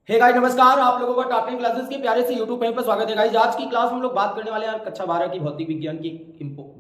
Hey guys नमस्कार, आप लोगों का टॉप 10 क्लासेस के प्यारे से यूट्यूब पेज पर स्वागत है गाइस। आज की क्लास में हम लोग बात करने वाले हैं कक्षा 12 की भौतिक विज्ञान की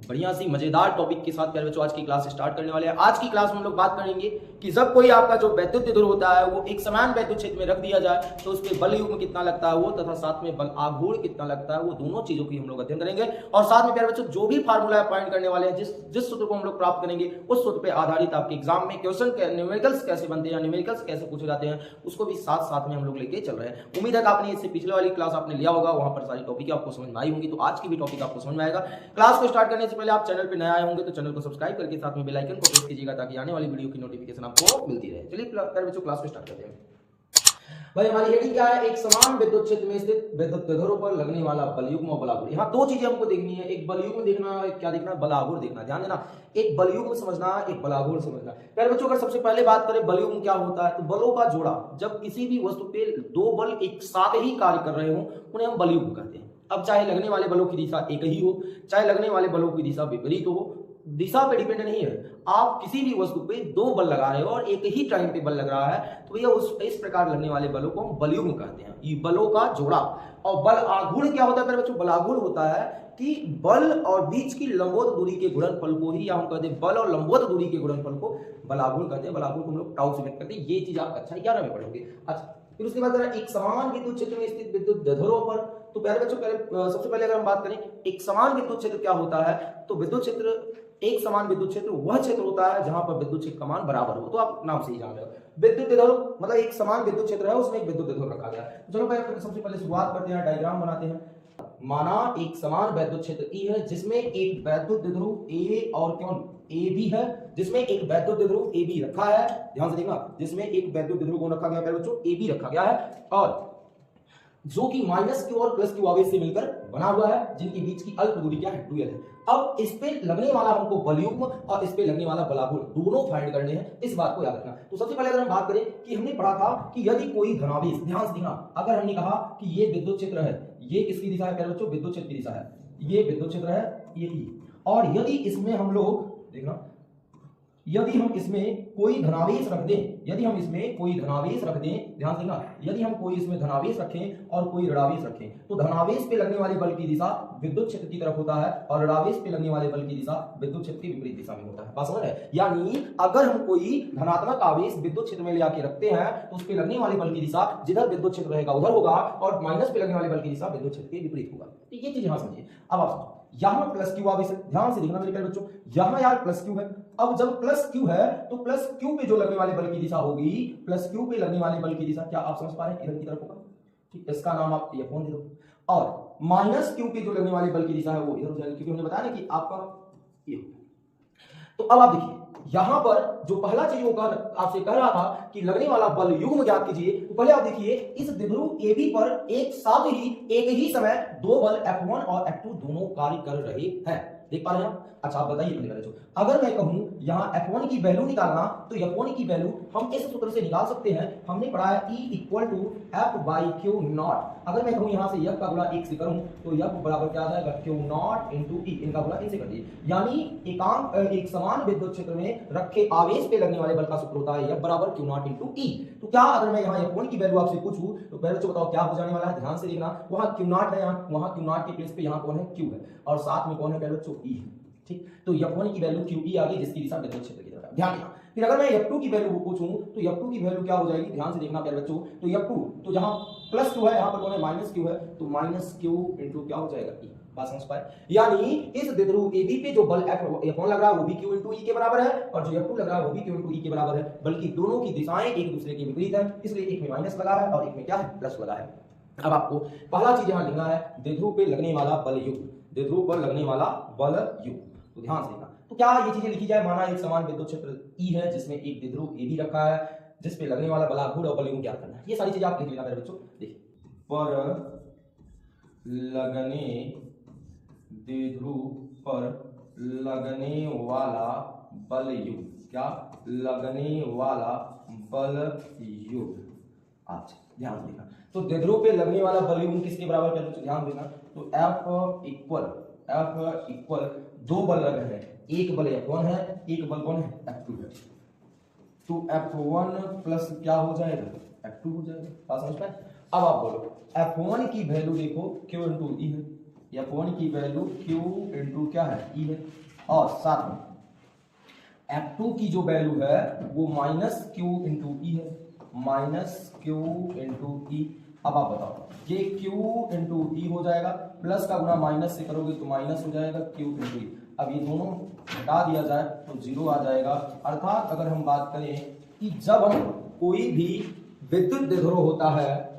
बढ़िया सी मजेदार टॉपिक के साथ प्यारे बच्चों आज की क्लास स्टार्ट करने वाले हैं। आज की क्लास में हम लोग बात करेंगे कि जब कोई आपका जो वैद्युत ध्रुव होता है वो एक समान वैद्युत क्षेत्र में रख दिया जाए तो उस पर बल युग्म कितना लगता है वो तथा साथ में बल आघूर्ण कितना लगता है वो दोनों चीजों की हम लोग अध्ययन करेंगे। और साथ में प्यारे बच्चों जो भी फार्मूला पॉइंट करने वाले हैं जिस सूत्र को हम लोग प्राप्त करेंगे उस सूत्र पर आधारित आपके एग्जाम में क्वेश्चन न्यूमेरिकल्स कैसे बनते हैं, न्यूमेरिकल्स कैसे पूछे जाते हैं उसको भी साथ साथ में हम लोग लेके चल रहे हैं। उम्मीद है कि आपने इससे पिछले वाली क्लास आपने लिया होगा, वहां पर सारी टॉपिक आपको समझ में आई होंगी, तो आज की भी टॉपिक आपको समझ में आएगा। क्लास को स्टार्ट करने से पहले आप चैनल पे नए आए होंगे तो चैनल को सब्सक्राइब करके साथ में बेल आइकन को प्रेस कीजिएगा ताकि आने वाली वीडियो की नोटिफिकेशन आपको मिलती रहे। चलिए प्यारे बच्चों क्लास को स्टार्ट करते हैं। भाई हमारी हेडिंग क्या है? एक समान विद्युत क्षेत्र में स्थित विद्युत ध्रुव पर लगने वाला बल युग्म और बल आघूर्ण। यहाँ दो चीजें हमको देखनी है, एक बल युग्म देखना, एक क्या देखना, बल आघूर्ण देखना। ध्यान देना, एक बल युग्म समझना, एक बल आघूर्ण समझना। प्यारे बच्चों अगर सबसे पहले बात करें बल युग्म क्या होता है तो बलों का जोड़ा, जब किसी भी वस्तु पे दो बल एक साथ ही कार्य कर रहे हो उन्हें हम बल युग्म कहते हैं। अब चाहे लगने वाले बलों की दिशा एक ही हो, चाहे लगने वाले बलों की दिशा विपरीत हो, दिशा पे डिपेंड नहीं है। आप किसी भी वस्तु पे दो बल लगा रहे हो और एक ही टाइम पे बल लग रहा है तो भैया इस प्रकार लगने वाले बलों को हम बल युग्म कहते हैं, ये बलों का जोड़ा। और बल आघूर्ण क्या होता है मेरे बच्चों? बल आघूर्ण होता है कि बल और बीच की लंबवत दूरी के गुणनफल को ही, या हम कहते हैं बल और लंबवत दूरी के गुणनफल को बल आघूर्ण कहते हैं। बल आघूर्ण को हम लोग टाउ सिलेक्ट करते हैं। ये चीज आप अच्छा 11 में पढ़ोगे। अच्छा फिर उसके बाद एक समान विद्युत क्षेत्र में स्थित विद्युत ध्रुव पर, तो प्यारे बच्चों सबसे पहले अगर हम बात करें एक समान विद्युत क्षेत्र क्या होता है तो विद्युत क्षेत्र, एक समान विद्युत क्षेत्र वह क्षेत्र होता है जहां पर विद्युत क्षेत्र का मान बराबर हो। तो आप नाम से ही जान रहे हो विद्युत ध्रुव मतलब एक समान विद्युत क्षेत्र है उसमें एक विद्युत ध्रुव रखा गया है। चलो पहले सबसे पहले शुरुआत करते हैं, डायग्राम बनाते हैं। माना एक समान वैद्युत क्षेत्र ई है जिसमें एक वैद्युत ध्रुव ए और कौन ए बी है, जिसमें एक वैद्युत ध्रुव ए बी रखा है। ध्यान से देखना, जिसमें एक वैद्युत ध्रुव कौन रखा गया है बच्चों? ए बी रखा गया है, और जो कि माइनस क्यू और प्लस क्यू आवेश से मिलकर बना हुआ है, जिनके बीच की अल्प दूरी क्या है? डुअल है। अब इस पे लगने वाला हमको बल युग्म और इस पे लगने वाला बल आघूर्ण दोनों फाइंड करने हैं, इस बात को याद रखना। तो सबसे पहले अगर हम बात करें कि हमने पढ़ा था कि यदि कोई धनावेश, ध्यान से देखना, अगर हमने कहा कि ये विद्युत क्षेत्र है, ये किसकी दिशा है प्यारे बच्चों? विद्युत क्षेत्र की दिशा है, ये विद्युत क्षेत्र है ये ई। और यदि इसमें हम लोग देखना, यदि हम इसमें कोई धनावेश रख दें, यदि हम इसमें कोई धनावेश रख दें, ध्यान देना, यदि हम कोई इसमें धनावेश रखें और कोई ऋणावेश रखें तो धनावेश पे लगने वाले बल की दिशा विद्युत क्षेत्र की तरफ होता है और ऋणावेश पे लगने वाले बल की दिशा विद्युत क्षेत्र की विपरीत दिशा में होता है। बात समझ रहे हैं? यानी अगर हम कोई धनात्मक आवेश विद्युत क्षेत्र में ले आके रखते हैं तो उस पे लगने वाले बल की दिशा जिधर विद्युत क्षेत्र रहेगा उधर होगा और माइनस पे लगने वाले बल की दिशा विद्युत क्षेत्र के विपरीत होगा। तो ये चीज यहां समझिए। अब आप समझो, यहां प्लस क्यू आवेश है, ध्यान से देखना मेरे प्यारे बच्चों, यहां यार प्लस क्यू है। अब जब प्लस क्यू है तो प्लस क्यू पे जो लगने वाले बल की दिशा होगी, प्लस क्यू पे लगने वाले बल की दिशा क्या आप समझ पा रहे हैं? इधर की तरफ होगा, ठीक, इसका नाम आप F1 दे दो। और माइनस क्यू पे जो लगने वाले बल की दिशा है वो इधर हो जाएगी, क्योंकि हमने बताया ना कि आपका ये। तो अब आप देखिए यहां पर जो पहला चीज होगा, आपसे कह रहा था कि लगने वाला बल युग्म ज्ञात कीजिए, तो पहले आप देखिए इस द्विध्रुव AB पर एक साथ ही एक ही समय दो बल F1 और F2 दोनों कार्य कर रहे हैं। देख पा रहे हैं आप? अच्छा आप बताइए पहले जो, अगर मैं कहूं यहां F1 की वैल्यू निकालना तो F1 की वैल्यू हम इस सूत्र से निकाल सकते हैं। हमने पढ़ा है E equal to F by q nought. अगर मैं कहूं यहां से F का गुणा 1 से करूं तो F बराबर क्या आ जाएगा? क्यू नॉट इंटू E, इनका गुणा इनसे कर दिए। यानी एक समान विद्युत क्षेत्र में रखे आवेश पे लगने वाले बल का सूत्र होता है F बराबर क्यू नॉट इंटू E। तो क्या अगर मैं यहाँ F1 की वैल्यू आपसे पूछूं तो पहले तो बताओ क्या हो जाने वाला है? ध्यान से देखना, वहां क्यू नॉट है, यहाँ वहां क्यू नॉट के प्लेस पे यहाँ कौन है? Q है, और साथ में कौन है पहले बच्चों? E है, ठीक। तो F1 की वैल्यू QE आ गई जिसकी दिशा विद्युत क्षेत्र की तरफ है। ध्यान देना। फिर अगर मैं F2 की वैल्यू पूछूं तो F2 की वैल्यू क्या हो जाएगी? ध्यान से देखना प्यारे बच्चों, तो F2 तो जहां प्लस Q है यहाँ पर कौन है? माइनस Q है, तो माइनस Q इंटू क्या हो जाएगा? E। बात समझ पाए? यानी इस द्विध्रुव AB पे जो बल F1 लग रहा है वो भी Q इंटू E के बराबर है और जो F2 लग रहा है वो भी Q इंटू E के बराबर है, बल्कि दोनों की दिशाएं एक दूसरे के विपरीत है, इसलिए एक में माइनस लगा है और एक में क्या है? प्लस लगा है। अब आपको पहला चीज यहां लिखना है द्विध्रुव पे लगने वाला बल युग्म, द्विध्रुव पर लगने वाला बल युग्म, तो ध्यान से देखना। तो क्या ये चीजें लिखी जाए? माना एक समान विद्युत क्षेत्र E है जिसमें एक द्विध्रुव AB रखा है जिस पे लगने वाला बल आघूर्ण और बल युग्म क्या करना है, ये सारी चीजें आप लिख लेना मेरे बच्चों। देखिए, पर लगने द्विध्रुव पर लगने वाला बल युग्म, क्या लगने वाला बल युग्म। अच्छा ध्यान से देखना, तो द्विध्रुव पे लगने वाला बल युग्म किसके बराबर है? ध्यान देना, तो F इक्वल दो बल लग रहे हैं, एक बल F1 है, एक बल कौन है? F2 है। तो F1 प्लस क्या हो जाएगा? F2 हो जाएगा। बात समझ पाए? अब आप बोलो F1 की वैल्यू देखो Q इंटू ई है, F1 की वैल्यू Q इंटू क्या है, ई है, और साथ में F2 की जो वैल्यू है वो माइनस Q इंटू ई है, माइनस Q इंटू ई। अब आप बताओ ये Q इंटू ई हो जाएगा, प्लस का गुना माइनस से करोगे तो माइनस हो जाएगा Q इंटू ई। अब ये दोनों हटा दिया जाए तो जीरो आ जाएगा। अर्थात अगर हम बात करें कि जब हम कोई भी विद्युत द्विध्रुव होता है,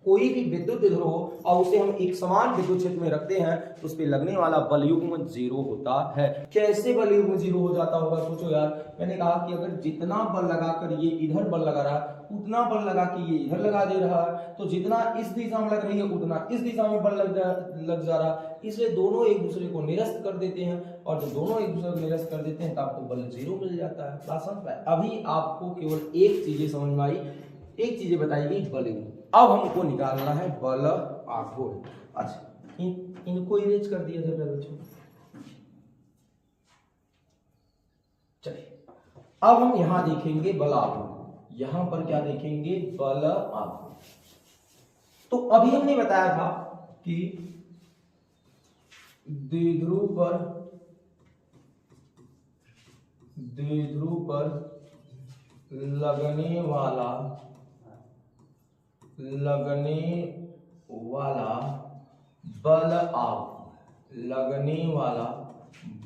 कोई भी विद्युत द्विध्रुव हो और उसे हम एक समान विद्युत क्षेत्र में रखते हैं तो उस पर लगने वाला बल युग्म जीरो होता है। कैसे बल युग्म जीरो हो जाता होगा सोचो यार। मैंने कहा कि अगर जितना बल लगाकर ये इधर बल लगा रहा है उतना बल लगा के ये इधर लगा दे रहा है, तो जितना इस दिशा में लग रही है उतना इस दिशा में बल लग जा रहा है, इसलिए दोनों एक दूसरे को निरस्त कर देते हैं, और जब दोनों एक दूसरे को निरस्त कर देते हैं तो आपको बल जीरो मिल जाता है। बात समझ पाए? अभी आपको केवल एक चीजें समझ में आई, एक चीजें बताई गई बल युग्म। अब हमको निकालना है बल आघूर्ण। अच्छा इनको इरेज कर दिया जाए बच्चों। चलिए अब हम यहां देखेंगे बल आघूर्ण, यहां पर क्या देखेंगे, बल आघूर्ण। तो अभी हमने बताया था कि द्विध्रुव पर लगने वाला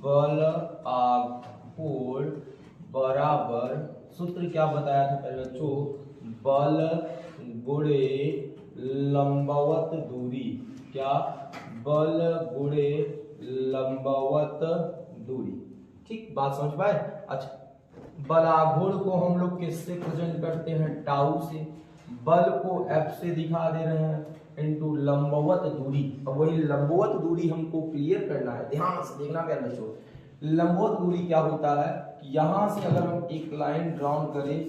बल आघूर्ण बराबर, सूत्र क्या बताया था पहले बच्चों, बल गुणे लंबवत दूरी। क्या? बल गुणे लंबवत दूरी। ठीक, बात समझ पाए? अच्छा बल आघूर्ण को हम लोग किससे प्रेजेंट करते हैं, टाउ से। बल को F से दिखा दे रहे हैं इनटू लंबवत दूरी। अब वही लंबवत दूरी हमको क्लियर करना है, ध्यान से देखना प्यारे बच्चों। लंबवत दूरी क्या होता है कि यहां से अगर हम एक लाइन ड्रॉ करें,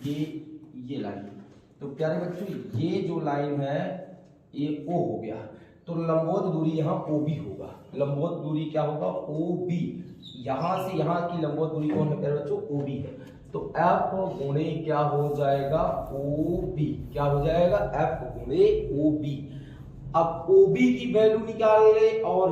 ये लाइन, तो प्यारे बच्चों ये जो लाइन है ये O हो गया, तो लंबवत दूरी यहाँ OB होगा। लंबवत दूरी क्या होगा, OB। यहां से यहां की लंबवत दूरी कौन है प्यारे बच्चों, OB है। तो F गुणे क्या हो जाएगा, OB। क्या हो जाएगा, F गुणे OB। अब OB की वैल्यू निकाल ले और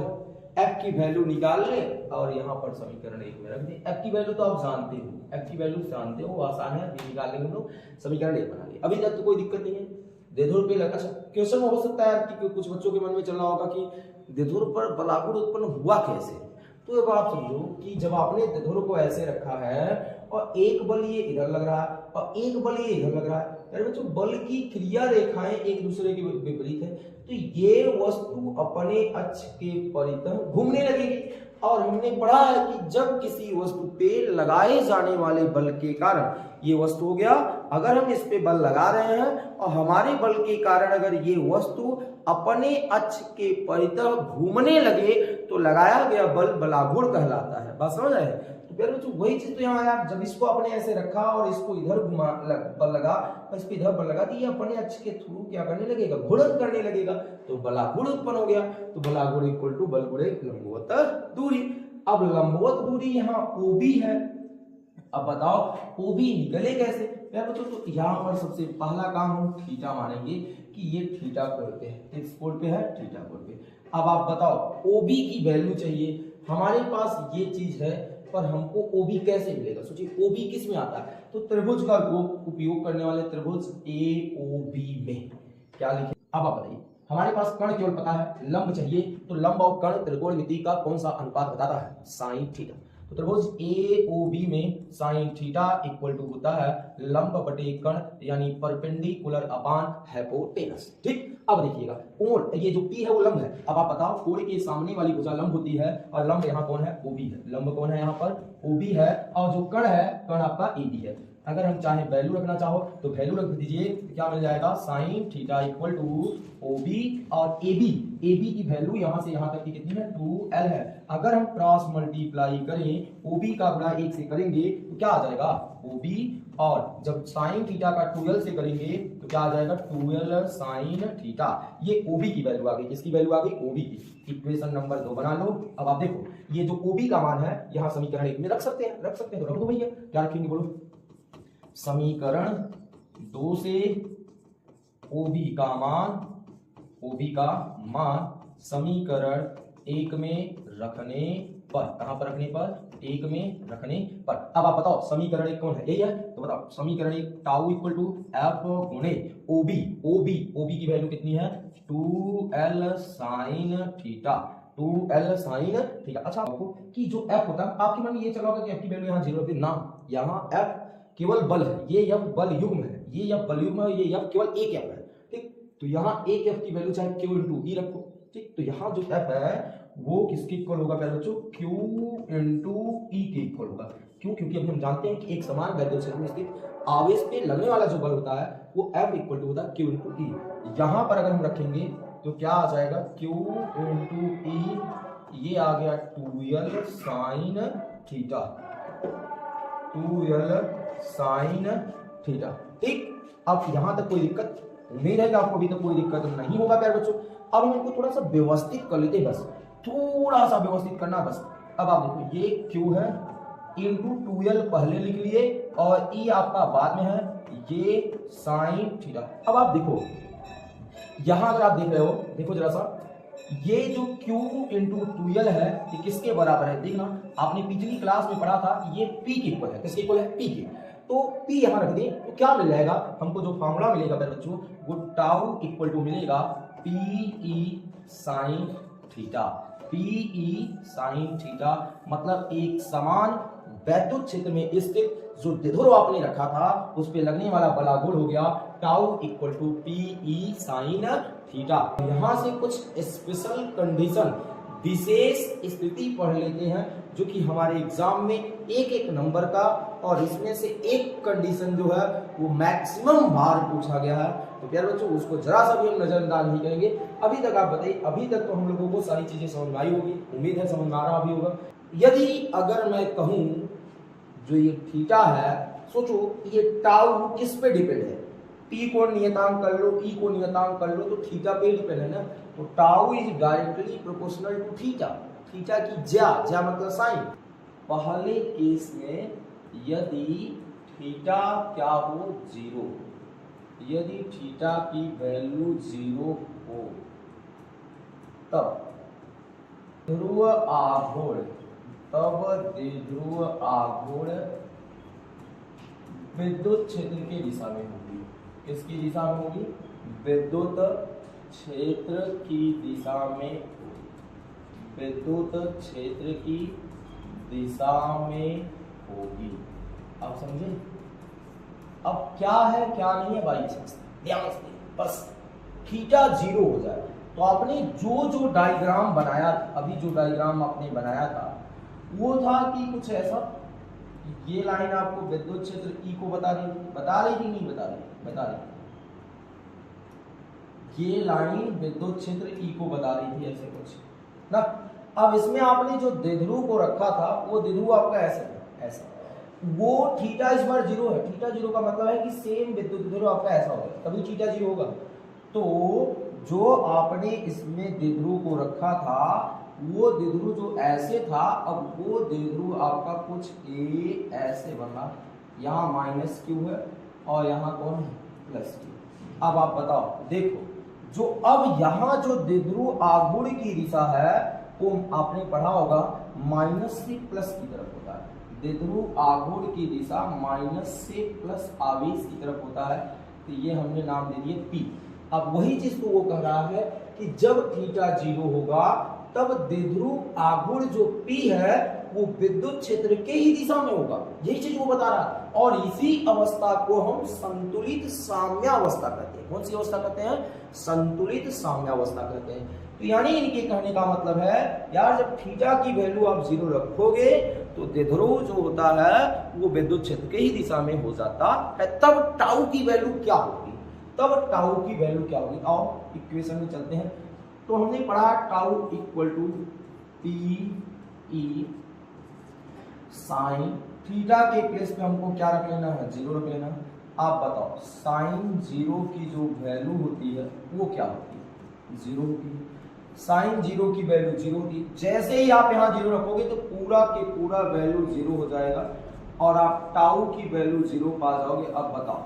F की वैल्यू निकाल ले, और यहाँ पर समीकरण एक में रख दे। F की वैल्यू तो आप जानते हो, F की वैल्यू जानते हो, आसान है, निकाल लेंगे हम लोग। समीकरण एक बना लिया, अभी तक तो कोई दिक्कत नहीं है। द्विध्रुव पे लगा। अच्छा क्वेश्चन हो सकता है कि कुछ बच्चों के मन में चल रहा होगा कि द्विध्रुव पर बल आघूर्ण उत्पन्न हुआ कैसे। तो अब आप समझो कि जब आपने द्विध्रुव को ऐसे रखा है और एक बल ये इधर लग रहा है और एक बल ये इधर लग रहा है, यानी बच्चों बल की क्रिया रेखाएं एक दूसरे के विपरीत है, तो ये वस्तु अपने अक्ष के परितः घूमने लगेगी। और हमने पढ़ा है कि जब किसी वस्तु पे लगाए जाने वाले बल के कारण, ये वस्तु हो गया, अगर हम इस पे बल लगा रहे हैं और हमारे बल के कारण अगर ये वस्तु अपने अक्ष के परितः घूमने लगे तो लगाया गया बल बलाघूर्ण कहलाता है। बात समझ आए? तो फिर बच्चों वही चीज तो यहाँ आया, जब इसको अपने ऐसे रखा और इसको इधर घुमा बल लगा और इस पे इधर बल लगा, तो ये अपने अक्ष के थ्रू क्या करने लगेगा, घूर्णन करने लगेगा, तो बलाघूर्ण उत्पन्न हो गया। तो बलाघूर्ण इक्वल टू बल गुणे लंबवत दूरी। अब लंबवत दूरी यहाँ OB है। अब बताओ OB निकले कैसे यार बच्चों, तो यहाँ पर सबसे पहला काम हम थीटा मानेंगे कि ये थीटा कोण पे है, किस कोण पे है, थीटा कोण पे। अब आप बताओ OB की वैल्यू चाहिए, हमारे पास ये चीज है पर हमको OB कैसे मिलेगा। सोचिए OB किस में आता है, तो त्रिभुज का उपयोग करने वाले त्रिभुज AOB में क्या लिखे। अब आप बताइए हमारे पास कर्ण केवल पता है, लंब चाहिए, तो लंब और कर्ण त्रिकोणमिति का कौन सा अनुपात बताता है, साइन थीटा। तो त्रिभुज AOB में साइन थीटा इक्वल टू होता है लंब बटे कर्ण, यानी परपेंडिकुलर अपान हाइपोटेनस। ठीक, अब देखिएगा कोण, ये जो P है वो लंब है। अब आप बताओ कोण के सामने वाली भुजा लंब होती है और लंब यहाँ कौन है, OB है। लंब कौन है यहाँ पर, OB है, और जो कर्ण है, कर्ण आपका AD है। अगर हम चाहे वैल्यू रखना चाहो तो वैल्यू रख दीजिए, तो क्या मिल जाएगा, sine theta equal to OB और AB की वैल्यू यहां से यहां तक की कितनी है, 2L है। अगर हम क्रॉस मल्टीप्लाई करें, OB का गुणा 1 से करेंगे तो क्या आ जाएगा, OB, और जब साइन थीटा का 2L से करेंगे तो क्या आ जाएगा, 2L साइन थीटा। ये OB की वैल्यू आ गई, इसकी वैल्यू आ गई OB की। इक्वेशन नंबर 2 बना लो। अब आप देखो ये जो OB का मान है यहाँ समीकरण 1 में रख सकते हैं, तो रख दो भैया। क्या रखेंगे बोलो, समीकरण 2 से ओबी का मान समीकरण 1 में रखने पर, कहां पर रखने पर, 1 में रखने पर। अब आप बताओ समीकरण 1 कौन है, यही है, तो बताओ समीकरण 1 टाउ इक्वल टू एफ गुणे ओबी की वैल्यू कितनी है, 2l sine theta, 2l sine theta. अच्छा आपको कि जो f होता है, आपके मन में ये चला होगा कि f की वैल्यू यहाँ 0 होती है ना, यहाँ f केवल बल है, ये f बल युग्म है, ये f बल युग्म है, ये f केवल एक f है, ठीक। तो यहाँ एक f की वैल्यू चाहे q इंटू ई रखो, ठीक। तो यहाँ जो f है वो किसके इक्वल होगा प्यारे बच्चों, q इंटू ई के इक्वल होगा। क्यों, क्योंकि अभी हम जानते हैं कि एक समान वैद्युत क्षेत्र में स्थित आवेश पे लगने वाला जो बल होता है वो f इक्वल टू होता है q इंटू ई। यहाँ पर अगर हम रखेंगे तो क्या आ जाएगा, q इंटू ई, ये आ गया 2l sine theta, 2l sine theta, ठीक। अब यहां तक कोई दिक्कत, उम्मीद है कि आपको अभी तक कोई दिक्कत नहीं होगा प्यारे बच्चों। अब हम इनको थोड़ा सा व्यवस्थित कर लेते हैं, बस थोड़ा सा व्यवस्थित करना बस। अब आप देखो ये q है इंटू 2l पहले लिख लिए और e आपका बाद में है, ये साइन थीटा। अब आप देखो यहां अगर आप देख रहे हो, देखो जरा सा, ये जो q इंटू 2l है ये किसके बराबर है, देखना आपने पिछली क्लास में पढ़ा था, ये p के इक्वल है, किसके इक्वल है, p के। तो p यहां रख दें तो क्या मिल जाएगा हमको, जो फॉर्मूला मिलेगा मेरे बच्चों, वो टाउ इक्वल टू मिलेगा pe sine theta, pe sine theta. मतलब एक समान वैद्युत क्षेत्र में स्थित जो द्विध्रुव आपने रखा था उस पे लगने वाला बलागुण हो गया tau equal to pe sine theta. यहां से कुछ स्पेशल कंडीशन, विशेष स्थिति पढ़ लेते हैं जो कि हमारे एग्जाम में एक एक नंबर का, और इसमें से एक कंडीशन जो है वो मैक्सिमम बार पूछा गया है। तो प्यारे बच्चों उसको जरा सा भी हम नजरअंदाज नहीं करेंगे। अभी तक आप बताइए, अभी तक तो हम लोगों को सारी चीजें समझ में आई होगी, उम्मीद है समझ में आ रहा भी होगा। यदि अगर मैं कहूं जो ये थीटा है, सोचो ये टाउ किस पे डिपेंड है, p को नियतांक कर लो, e को नियतांक कर लो, तो थीटा पे डिपेंड है ना। तो tau is directly proportional to theta, theta की ज्या मतलब साइन। पहले केस में यदि थीटा क्या हो, 0, यदि थीटा की वैल्यू 0 हो तब ध्रुव आघूर्ण, तब द्विध्रुव आघूर्ण विद्युत क्षेत्र की दिशा में होगी, किसकी दिशा में होगी, विद्युत क्षेत्र की दिशा में होगी, विद्युत क्षेत्र की दिशा में होगी। आप समझे, अब क्या है क्या नहीं है भाई, ध्यान से बस थीटा 0 हो जाए तो आपने जो डायग्राम बनाया, अभी जो डायग्राम आपने बनाया था वो था कि कुछ ऐसा, ये लाइन आपको विद्युत क्षेत्र E को बता रही थी नहीं बता रही, ये लाइन विद्युत क्षेत्र E को बता रही थी, ऐसे कुछ ना। अब इसमें आपने जो द्विध्रुव को रखा था वो द्विध्रुव आपका ऐसा, वो थीटा इस बार 0 है, थीटा 0 का मतलब है कि सेम विद्युत द्विध्रुव आपका ऐसा होगा तभी थीटा 0 होगा। तो जो आपने इसमें द्विध्रुव को रखा था वो द्विध्रुव जो ऐसे था, अब वो द्विध्रुव आपका कुछ ए ऐसे बना, यहाँ माइनस क्यू है और यहाँ कौन है, प्लस क्यू। अब आप बताओ, देखो जो अब यहाँ जो द्विध्रुव आघूर्ण की दिशा है वो आपने पढ़ा होगा माइनस से प्लस की तरफ होता है, द्विध्रुव आघूर्ण की दिशा माइनस से प्लस आवेश की तरफ होता है। तो ये हमने नाम दे दिए P। अब वही चीज तो वो कह रहा है कि जब थीटा 0 होगा तब द्विध्रुव आघूर्ण जो P है वो विद्युत क्षेत्र के ही दिशा में होगा, यही चीज वो बता रहा है। और इसी अवस्था को हम संतुलित साम्यावस्था कहते हैं। कौन सी अवस्था कहते हैं, संतुलित साम्यावस्था कहते हैं। तो यानी इनके कहने का मतलब है यार, जब थीटा की वैल्यू आप 0 रखोगे तो द्विध्रुव जो होता है वो विद्युत क्षेत्र के ही दिशा में हो जाता है। तब टाउ की वैल्यू क्या होगी, तब टाउ की वैल्यू क्या होगी, आओ इक्वेशन में चलते हैं। तो हमने पढ़ा tau equal to P E sine theta के प्लेस पे हमको क्या रख लेना है, 0 रख लेना। आप बताओ साइन 0 की जो वैल्यू होती है वो क्या होती है, 0 होती है। साइन 0 की वैल्यू 0 होती है। जैसे ही आप यहाँ 0 रखोगे तो पूरा के पूरा वैल्यू 0 हो जाएगा और आप टाउ की वैल्यू 0 पा जाओगे। अब बताओ,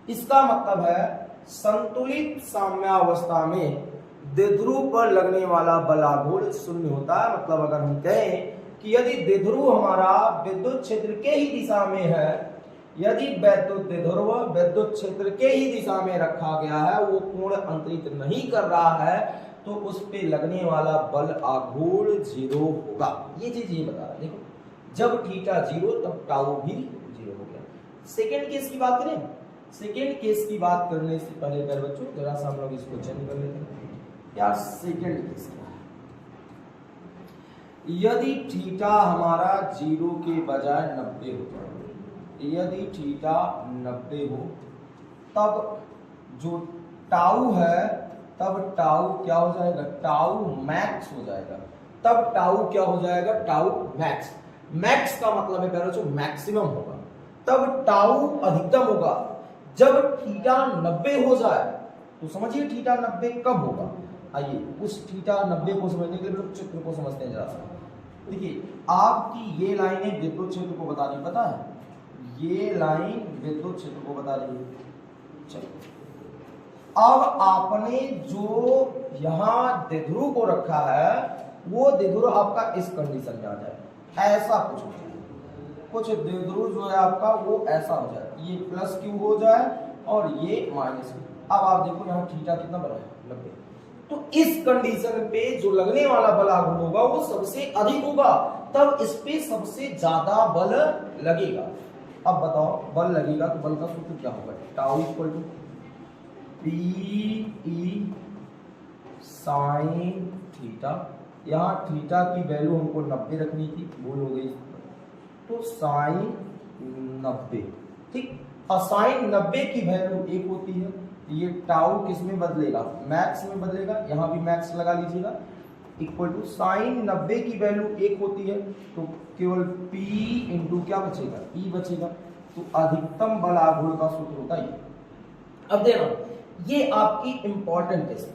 इसका मतलब है संतुलित साम्यावस्था में द्विध्रुव पर लगने वाला बल आघूर्ण शून्य होता है। मतलब अगर हम कहें कि यदि द्विध्रुव हमारा विद्युत क्षेत्र के ही दिशा में है, यदि द्विध्रुव विद्युत क्षेत्र के ही दिशा में रखा गया है, वो कोण अंतरित नहीं कर रहा है, तो उस पे लगने वाला बल आघूर्ण 0 होगा। ये चीज ये बता रहा है। देखो जब थीटा 0 तब टाउ भी 0 हो गया। सेकेंड केस की बात करें, सेकेंड केस की बात करने से पहले प्यारे बच्चों जरा सा हम लोग इसको चेंज कर लेते हैं यार। सेकेंड केस क्या है, यदि थीटा हमारा 0 के बजाय 90 हो जाए, यदि थीटा 90 हो तब जो टाउ है, तब टाउ क्या हो जाएगा, टाउ मैक्स हो जाएगा। तब टाउ क्या हो जाएगा, टाउ मैक्स। मैक्स का मतलब है प्यारे बच्चों मैक्सिमम होगा। तब टाउ अधिकतम होगा जब थीटा 90 हो जाए। तो समझिए थीटा 90 कब होगा। आइए उस थीटा 90 को समझने के लिए लोग चित्र को समझते हैं जरा सा। देखिए आपकी ये लाइनें विद्युत क्षेत्र को बता रही, पता है ये लाइन विद्युत क्षेत्र को बता रही है। चलो अब आपने जो यहां द्विध्रुव को रखा है, वो द्विध्रुव आपका इस कंडीशन में आ जाए, ऐसा कुछ हो जाए, कुछ द्विध्रुव जो है आपका वो ऐसा हो जाए, ये प्लस क्यू हो जाए और ये माइनस क्यू। अब आप देखो यहाँ थीटा कितना बड़ा है, 90। तो इस कंडीशन पे जो लगने वाला बल आघूर्ण होगा वो सबसे अधिक होगा, तब इस पे सबसे ज्यादा बल लगेगा। अब बताओ बल लगेगा तो बल का सूत्र क्या होगा, tau equal to P E sine theta. यहाँ थीटा की वैल्यू हमको 90 रखनी थी, भूल हो गई, तो साइन 90, ठीक। और साइन 90 की वैल्यू 1 होती है, ये टाउ किस में बदलेगा, मैक्स में बदलेगा, यहाँ भी मैक्स लगा लीजिएगा, इक्वल टू साइन 90 की वैल्यू 1 होती है, तो केवल P इंटू क्या बचेगा, E बचेगा। तो अधिकतम बल आघूर्ण का सूत्र होता है। अब देखो ये आपकी इंपॉर्टेंट केस,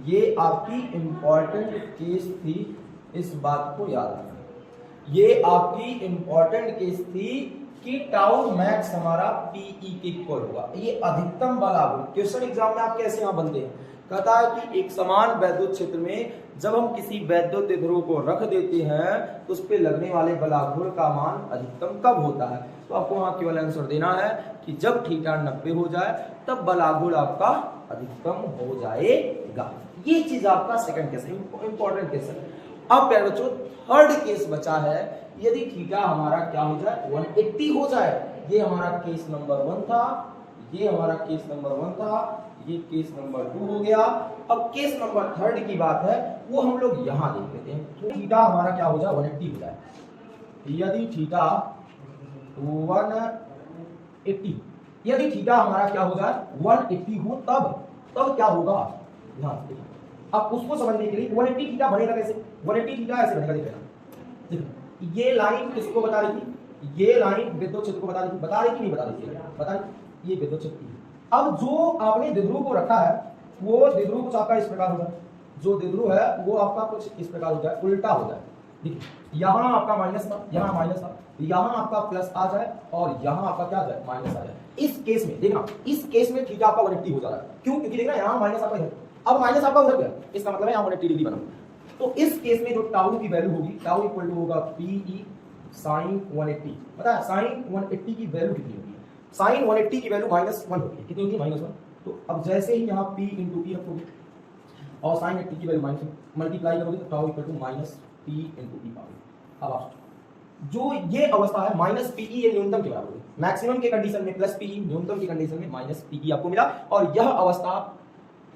ये आपकी इंपॉर्टेंट केस थी, इस बात को याद रखना। ये आपकी इंपॉर्टेंट केस थी कि टाउ मैक्स हमारा पीई के इक्वल होगा, ये अधिकतम बल आघूर्ण। क्वेश्चन एग्जाम में आप कैसे यहां बनते हैं, कहता है कि एक समान वैद्युत क्षेत्र में जब हम किसी वैद्युत द्विध्रुव को रख देते हैं तो उस पे लगने वाले बल आघूर्ण का मान अधिकतम कब होता है। तो आपको वहां केवल आंसर देना है कि जब थीटा 90 हो जाए तब बल आघूर्ण आपका अधिकतम हो जाएगा। ये चीज आपका सेकंड केस है, इंपॉर्टेंट केस है। अब प्यारे बच्चों थर्ड केस बचा है, यदि थीटा हमारा क्या हो जाए, 180 हो जाए। ये हमारा केस नंबर 1 था, ये हमारा केस नंबर 1 था, ये केस नंबर 2 हो गया। अब केस नंबर 3 की बात है, वो हम लोग यहां देख लेते हैं। तो थीटा हमारा क्या हो जाए, 180 हो जाए। यदि थीटा 180, यदि थीटा हमारा क्या हो जाए 180 हो तब क्या होगा, ध्यान से अब उसको समझने के लिए 180 थीटा बनेगा कैसे, 180 थीटा ऐसे बनेगा, देखो ये लाइन किसको बता रही थी, ये लाइन विद्युत क्षेत्र को बता रही थी, बता रही कि नहीं बता रही थी, बता रही, ये विद्युत क्षेत्र। अब जो आपने द्विध्रुव को रखा है वो द्विध्रुव कुछ आपका इस प्रकार हो जाए, जो द्विध्रुव है वो आपका कुछ इस प्रकार हो जाए, उल्टा हो जाए। देखिए यहाँ आपका माइनस था, यहाँ माइनस था, यहाँ आपका प्लस आ जाए और यहाँ आपका क्या आ जाए, माइनस आ जाए। इस केस में देखना, इस केस में थीटा आपका 180 हो जा रहा है, क्यों, क्योंकि देखना यहाँ माइनस आपका इधर, अब माइनस आपका उधर गया, इसका मतलब है यहाँ 180 डिग्री बना। तो इस केस में जो टाउ की वैल्यू होगी, टाउ इक्वल टू होगा PE साइन 180। पता है साइन 180 की वैल्यू कितनी होगी, साइन 180 की वैल्यू -1 होती है, कितनी होती है, -1। तो अब जैसे ही यहाँ P इंटू P रखोगे और साइन 80 की वैल्यू माइनस मल्टीप्लाई करोगे तो tau equal to -P into P पाओगे। अब आप जो ये अवस्था है -PE, ये न्यूनतम के बराबर है, मैक्सिमम के कंडीशन में +PE, न्यूनतम की कंडीशन में -PE आपको मिला। और यह अवस्था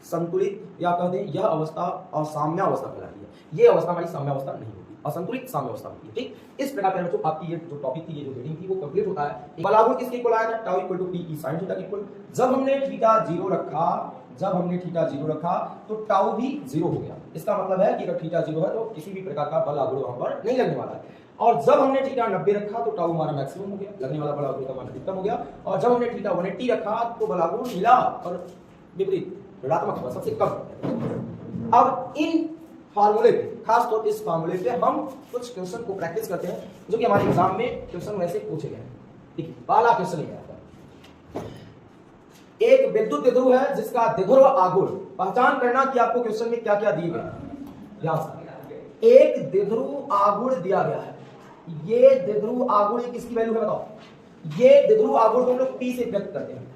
संतुलित या कहते हैं यह अवस्था असाम्य अवस्था कहलाती है। ये अवस्था हमारी साम्य अवस्था नहीं होती, असंतुलित साम्य अवस्था होती है, ठीक। इस प्रकार से बच्चों आपकी ये जो टॉपिक थी, ये जो रीडिंग थी वो कंप्लीट होता है। बल आघूर्ण किसके इक्वल आया था, tau equal to PE sine theta के इक्वल। जब हमने थीटा 0 रखा, जब हमने थीटा 0 रखा तो टाउ भी 0 हो गया। इसका मतलब है कि अगर थीटा 0 है तो किसी भी प्रकार का बल आघूर्ण वहां पर नहीं लगने वाला है। और जब हमने थीटा 90 रखा तो टाउ हमारा मैक्सिमम हो गया, लगने वाला बल आघूर्ण का मान अधिकतम हो गया। और जब हमने थीटा 180 रखा तो बल आघूर्ण मिला और विपरीत ऋणात्मक सबसे कम। अब इन फार्मूले पे, खास तौर पे इस फार्मूले पे हम कुछ क्वेश्चन को प्रैक्टिस करते हैं जो कि हमारे एग्जाम में क्वेश्चन वैसे पूछे गए हैं। देखिए पहला क्वेश्चन ये आता है, एक विद्युत द्विध्रुव है जिसका द्विध्रुव आघूर्ण पहचान करना कि आपको क्वेश्चन में क्या क्या दिए गए। यहां से एक द्विध्रुव आघूर्ण दिया गया है, ये द्विध्रुव आघूर्ण किसकी वैल्यू है बताओ। ये द्विध्रुव आघूर्ण को हम लोग P से व्यक्त करते हैं,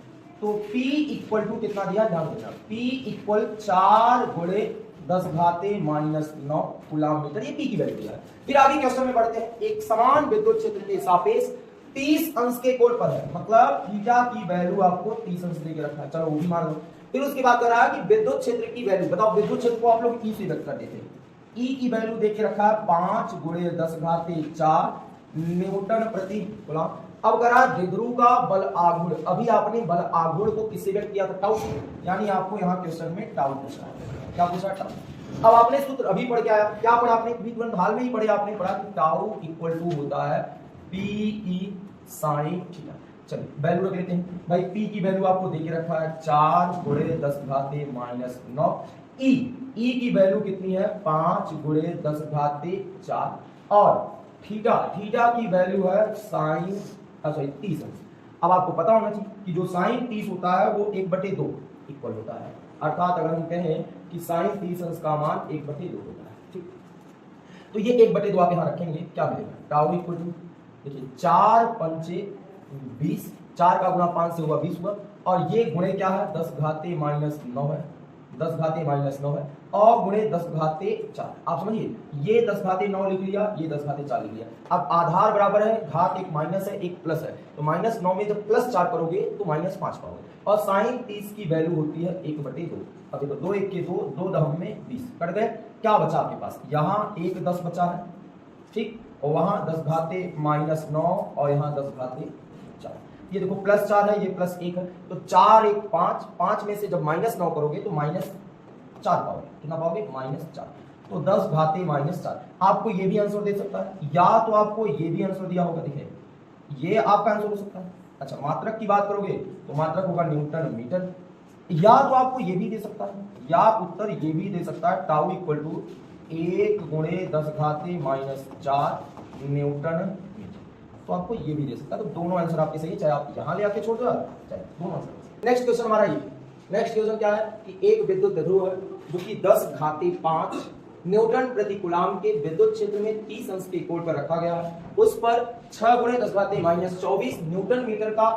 तो P इक्वल टू कितना दिया ध्यान देना, P इक्वल 4 गुणे 10 घाते -9 कूलम मीटर, ये P की वैल्यू दिया है। फिर आगे क्वेश्चन में बढ़ते हैं। एक समान विद्युत क्षेत्र के सापेक्ष 30 अंश के कोण पर है, मतलब थीटा की वैल्यू आपको 30 अंश देके रखा है, चलो वो भी मान लो। फिर उसके बाद कह रहा है कि विद्युत क्षेत्र की वैल्यू बताओ, विद्युत क्षेत्र को आप लोग E से व्यक्त कर देते हैं, E की वैल्यू देके रखा है 5 गुणे 10 घाते 4 न्यूटन प्रति कूलम। अब करा द्विध्रुव का बल आघूर्ण, अभी आपने बल आघूर्ण को किससे व्यक्त किया था, टाउ, यानी आपको यहाँ क्वेश्चन में टाउ पूछा है। क्या पूछा, टाउ। अब आपने सूत्र अभी पढ़ के आया, क्या पढ़ा आपने, तुरंत हाल में ही पढ़े आपने, पढ़ा कि टाउ इक्वल टू होता है PE sin थीटा। चलिए वैल्यू रख लेते हैं भाई, P की वैल्यू आपको देके रखा है 4 गुणे 10 घाते -9, E की वैल्यू कितनी है 5 गुणे 10 घाते 4, और थीटा की वैल्यू है साइन 30 अंश। अब आपको पता होना चाहिए कि जो साइन 30 होता है वो 1/2 इक्वल होता है, अर्थात अगर हम कहें कि साइन 30 अंश का मान 1/2 होता है, ठीक। तो ये 1/2 आप यहाँ रखेंगे, क्या मिलेगा, टाउ इक्वल टू देखिए 4 पंचे 20, 4 का गुणा 5 से हुआ 20 हुआ, और ये गुणे क्या है 10 घाते -9 है, 10 घाते -9 है, और गुणे 10 घाते 4। आप समझिए, ये 10 घाते 9 लिख लिया, ये 10 घाते 4 लिख लिया। अब आधार बराबर है, घात एक माइनस है एक प्लस है, तो -9 में जब +4 करोगे तो -5 पाओगे, और साइन 30 की वैल्यू होती है 1/2। अब देखो 2 1 के 2, 2 दहम में 20 कट गए, क्या बचा आपके पास, यहाँ 1 10 बचा है, ठीक, और वहां 10 घाते -9 और यहाँ 10 घाते 4। ये देखो +4 है, ये +1 है, तो 4 1 5, 5 में से जब -9 करोगे तो -4 पाओगे, कितना पाओगे -4, तो 10 घाते -4। आपको ये भी आंसर दे सकता है, या तो आपको ये भी आंसर दिया होगा, देखिए ये आपका आंसर हो सकता है। अच्छा मात्रक की बात करोगे तो मात्रक होगा न्यूटन मीटर, या तो आपको ये भी दे सकता है, या उत्तर ये भी दे सकता है टाउ इक्वल टू 1 गुणे 10 घाते -4 न्यूटन, तो आपको ये भी दे सकता है। तो दोनों आंसर आपके सही है, चाहे आप यहां ले आके छोड़ दो, चाहे दोनों आंसर। नेक्स्ट क्वेश्चन हमारा ये, नेक्स्ट क्वेश्चन क्या है कि एक विद्युत द्विध्रुव है जो कि 10 घाते 5 न्यूटन प्रति कूलम के विद्युत क्षेत्र में 30 अंश के कोण पर रखा गया है, उस पर 6 गुणे 10 घाते -24 न्यूटन मीटर का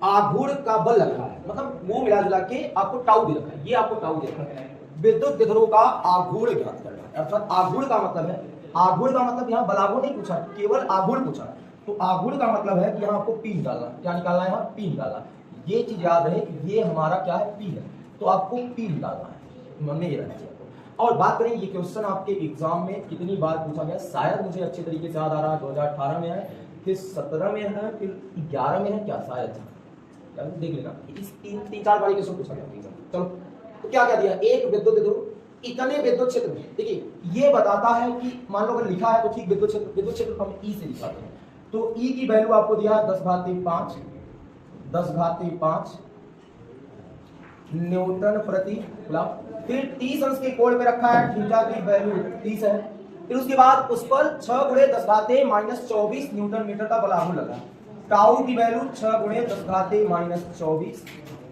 आघूर्ण का बल लग रहा है, मतलब वो मिला जुला के आपको टाउ दे रखा है, ये आपको टाउ दे रखा है। विद्युत द्विध्रुव का आघूर्ण ज्ञात करना है, अर्थात आघूर्ण का मतलब है, आघूर्ण का मतलब यहाँ बलाघूर्ण नहीं पूछा, केवल आघूर्ण पूछा। तो आघूर्ण का मतलब है कि यहाँ आपको P निकालना, क्या निकालना है, यहाँ P निकालना। ये चीज याद रहे, ये हमारा क्या है P है, तो आपको P निकालना है, मन में ये रहना चाहिए। और बात करें ये क्वेश्चन आपके एग्जाम में कितनी बार पूछा गया, शायद मुझे अच्छे तरीके से याद आ रहा है 2018 में है, फिर 17 में है, फिर 11 में है, क्या शायद देख लेना, इस 3-4 बार क्वेश्चन पूछा गया। चलो तो क्या क्या दिया, एक विद्युत द्विध्रुव इतने विद्युत क्षेत्र में, देखिए ये बताता है कि मान लो अगर लिखा है तो ठीक, विद्युत क्षेत्र को हम E से लिखाते हैं, तो E की वैल्यू आपको दिया 10 घाते 5 न्यूटन प्रति कूलम, फिर 30 अंश के कोण पे रखा है, थीटा की वैल्यू 30 है, फिर उसके बाद उस पर 6 गुणे 10 घाते -24 न्यूटन मीटर का बल आघूर्ण लगा, टाउ की वैल्यू 6 गुणे 10 घाते -24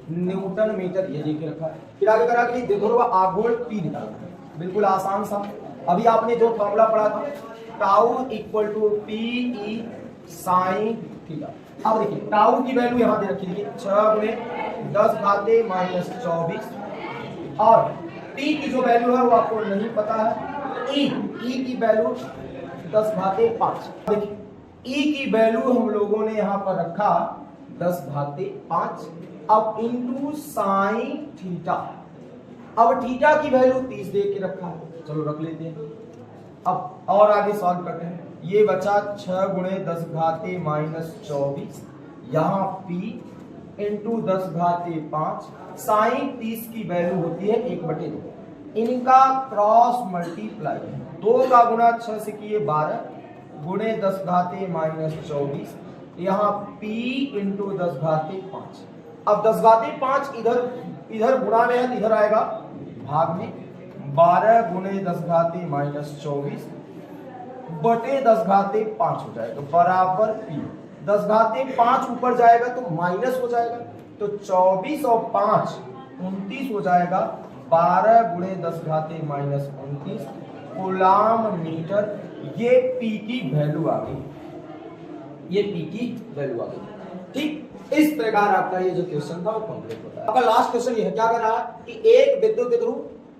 न्यूटन मीटर, ये देके रखा है। फिर आगे करा कि द्विध्रुव आघूर्ण P निकालना है, बिल्कुल आसान सा। अभी आपने जो फॉर्मूला पढ़ा था, tau equal to PE sin theta. अब देखिए टाउ की वैल्यू यहां दे रखी है 6 गुणे 10 घाते -24, और P की जो वैल्यू है वो आपको नहीं पता है, E की वैल्यू 10 घाते 5। देखिए E की वैल्यू हम लोगों ने यहां पर रखा 10 घाते 5, अब इंटू साइन थीटा। अब थीटा की वैल्यू 30 दे के रखा है, चलो रख लेते हैं। अब और आगे सॉल्व करते हैं, ये बचा 6 गुणे 10 घाते -24, यहाँ P इंटू 10 घाते 5, साइन 30 की वैल्यू होती है 1/2। इनका क्रॉस मल्टीप्लाई, 2 का गुणा 6 से किए 12 गुणे 10 घाते -24, यहाँ P इंटू 10 घाते 5। अब 10 घाते 5 इधर गुणा में है, इधर आएगा भाग में, 12 गुणे 10 घाते -24 बटे 10 घाते 5 हो जाएगा, बराबर P। 10 घाते 5 ऊपर जाएगा तो माइनस हो जाएगा, तो 24 और 5 29 हो जाएगा, 12 गुणे 10 घाते माइनस 29 कूलाम मीटर। ये पी की वैल्यू आ गई, ये पी की वैल्यू आ गई। ठीक, इस प्रकार आपका ये जो क्वेश्चन था वो कंप्लीट होता है। आपका लास्ट क्वेश्चन ये है, क्या कर रहा है कि एक विद्युत ध्रुव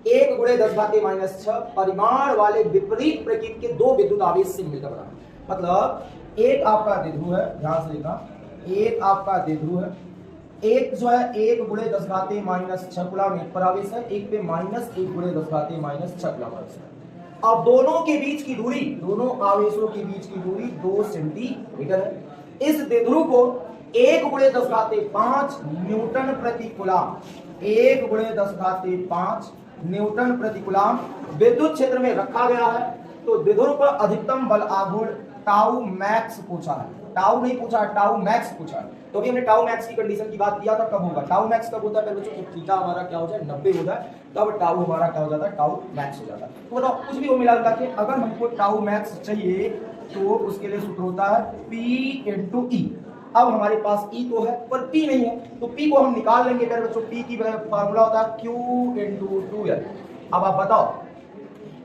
1 गुणे 10 घाते माइनस 6 परिमाण वाले विपरीत प्रकृति के दो विद्युत आवेश से मिलकर बना। मतलब एक आपका द्विध्रुव है, ध्यान से देखना, एक आपका द्विध्रुव है, एक जो है 1 गुणे 10 घाते माइनस 6 कूलम एक पर आवेश है, एक पे माइनस 1 गुणे 10 घाते माइनस 6 कूलम आवेश है। अब दोनों के बीच की दूरी, दोनों आवेशों के बीच की दूरी 2 सेंटीमीटर है। इस द्विध्रुव को 1 गुणे 10 घाते 5 न्यूटन प्रति कूलम, 1 गुणे 10 घाते 5 न्यूटन प्रति कूलम विद्युत क्षेत्र में रखा गया है। तो द्विध्रुव पर अधिकतम बल आघूर्ण टाउ मैक्स पूछा है, टाउ नहीं पूछा है, टाउ मैक्स पूछा है। तो अभी हमने टाउ मैक्स की कंडीशन की बात किया था, कब होगा टाउ मैक्स, कब होता है बच्चों, जब थीटा हमारा क्या हो जाए 90 हो जाए, तब टाउ हमारा क्या हो जाता है, टाउ मैक्स हो जाता है। तो बताओ कुछ भी हो मिला जुला के, अगर हमको टाउ मैक्स चाहिए तो उसके लिए सूत्र होता है P × E। अब हमारे पास E तो है पर P नहीं है, तो P को हम निकाल लेंगे मेरे बच्चों। P की फार्मूला होता है Q × 2L। अब आप बताओ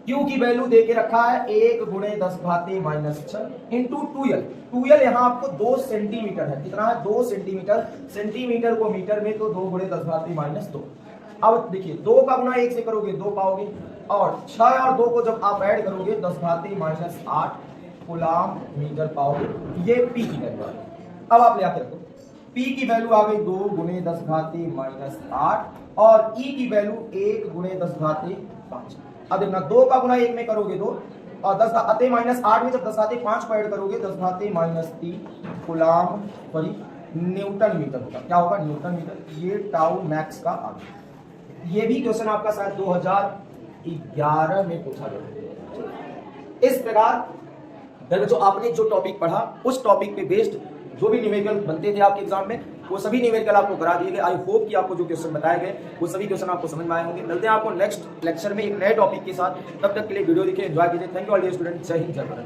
Q की वैल्यू दे के रखा है 1 गुणे 10 घाते माइनस 6 इंटू 2L। 2L यहाँ आपको 2 सेंटीमीटर है, कितना है 2 सेंटीमीटर, सेंटीमीटर को मीटर में तो 2 गुणे 10 घाते माइनस 2। अब देखिए 2 का गुना 1 से करोगे 2 पाओगे, और 6 और 2 को जब आप ऐड करोगे 10 घाते माइनस 8 कूलम मीटर पाओगे। ये P की वैल्यू आ गई। अब आप ले आते रखो, P की वैल्यू आ गई 2 गुणे 10 घाते माइनस 8 और E की वैल्यू 1 गुणे 10 घाते 5। अब देखना 2 का गुना 1 में करोगे 2 और 10 घाते माइनस 8 में जब 10 घाते 5 को ऐड करोगे 10 घाते माइनस 3 कूलम पर न्यूटन मीटर होगा। क्या होगा, न्यूटन मीटर। ये टाउ मैक्स का आ गया। ये भी क्वेश्चन आपका शायद 2011 में पूछा गया। इस प्रकार जो आपने जो टॉपिक पढ़ा उस टॉपिक पे बेस्ड जो भी न्यूमेरिकल बनते थे आपके एग्जाम में, वो सभी न्यूमेरिकल आपको करा दिए गए। आई होप कि आपको जो क्वेश्चन बताए गए वो सभी क्वेश्चन आपको समझ में आए होंगे। मिलते हैं आपको नेक्स्ट लेक्चर में एक नए टॉपिक के साथ, तब तक के लिए वीडियो देखिए, एंजॉय कीजिए। Thank you all dear student, जय हिंद जय भारत।